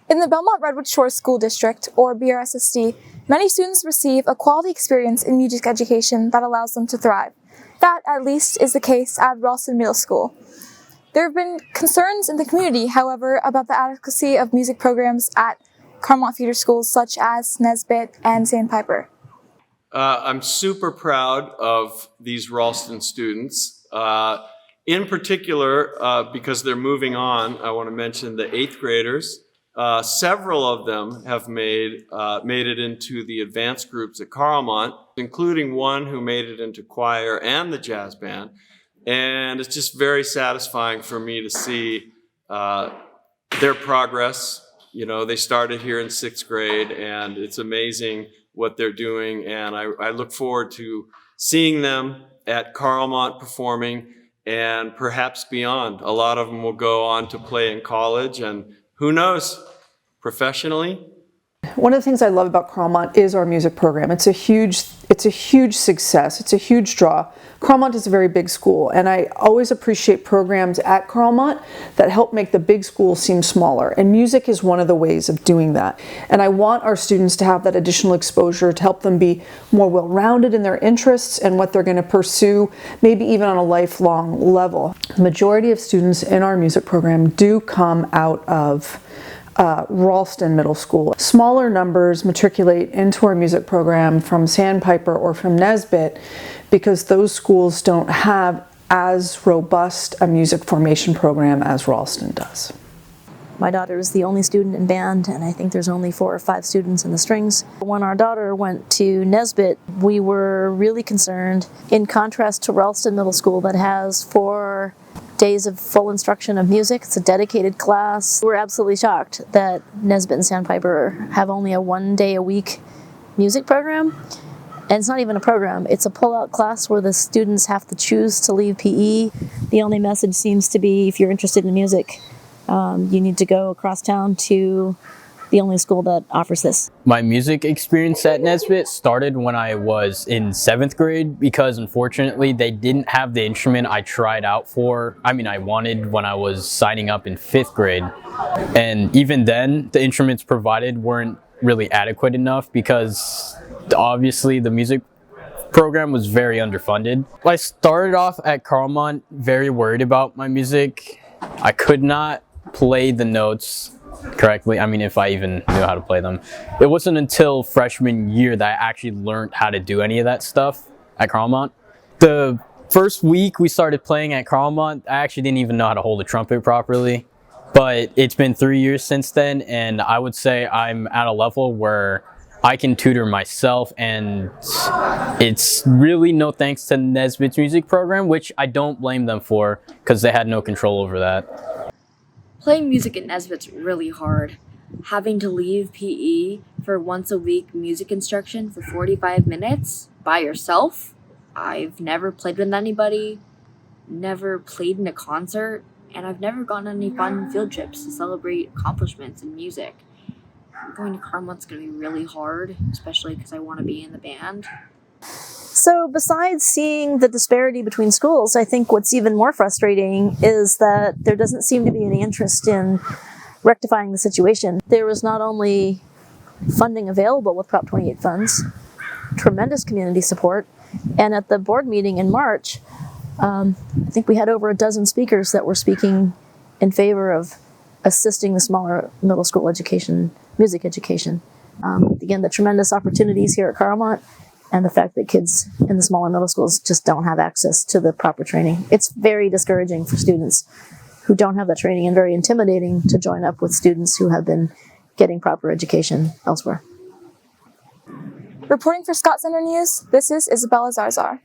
In the Belmont-Redwood Shores School District, or BRSSD, many students receive a quality experience in music education that allows them to thrive. That, at least, is the case at Ralston Middle School. There have been concerns in the community, however, about the adequacy of music programs at Carlmont feeder schools such as Nesbit and Sandpiper. I'm super proud of these Ralston students. In particular, because they're moving on, I want to mention the 8th graders. Several of them have made it into the advanced groups at Carlmont, including one who made it into choir and the jazz band. And it's just very satisfying for me to see their progress. You know, they started here in 6th grade, and it's amazing what they're doing. And I look forward to seeing them at Carlmont performing and perhaps beyond. A lot of them will go on to play in college, and who knows, professionally. One of the things I love about Carlmont is our music program. It's a huge success. It's a huge draw. Carlmont is a very big school, and I always appreciate programs at Carlmont that help make the big school seem smaller, and music is one of the ways of doing that. And I want our students to have that additional exposure to help them be more well-rounded in their interests and what they're going to pursue, maybe even on a lifelong level. The majority of students in our music program do come out of Ralston Middle School. Smaller numbers matriculate into our music program from Sandpiper or from Nesbit because those schools don't have as robust a music formation program as Ralston does. My daughter is the only student in band, and I think there's only 4 or 5 students in the strings. When our daughter went to Nesbit, we were really concerned, in contrast to Ralston Middle School that has 4 days of full instruction of music. It's a dedicated class. We're absolutely shocked that Nesbit and Sandpiper have only a 1-day-a-week music program. And it's not even a program. It's a pull-out class where the students have to choose to leave PE. The only message seems to be, if you're interested in music, you need to go across town to the only school that offers this. My music experience at Nesbit started when I was in 7th grade because unfortunately they didn't have the instrument I tried out for. I wanted when I was signing up in 5th grade. And even then, the instruments provided weren't really adequate enough because obviously the music program was very underfunded. I started off at Carlmont very worried about my music. I could not play the notes correctly. If I even knew how to play them. It wasn't until freshman year that I actually learned how to do any of that stuff at Carlmont. The first week we started playing at Carlmont, I actually didn't even know how to hold a trumpet properly. But it's been 3 years since then, and I would say I'm at a level where I can tutor myself, and it's really no thanks to Nesbit's music program, which I don't blame them for because they had no control over that. Playing music at Nesbit's really hard. Having to leave PE for once-a-week music instruction for 45 minutes by yourself. I've never played with anybody, never played in a concert, and I've never gone on any fun field trips to celebrate accomplishments in music. Going to Carlmont's going to be really hard, especially because I want to be in the band. So besides seeing the disparity between schools, I think what's even more frustrating is that there doesn't seem to be any interest in rectifying the situation. There was not only funding available with Prop 28 funds, tremendous community support, and at the board meeting in March, I think we had over a dozen speakers that were speaking in favor of assisting the smaller middle school education, music education. Again, the tremendous opportunities here at Carlmont and the fact that kids in the smaller middle schools just don't have access to the proper training. It's very discouraging for students who don't have that training and very intimidating to join up with students who have been getting proper education elsewhere. Reporting for Scott Center News, this is Isabella Zarzar.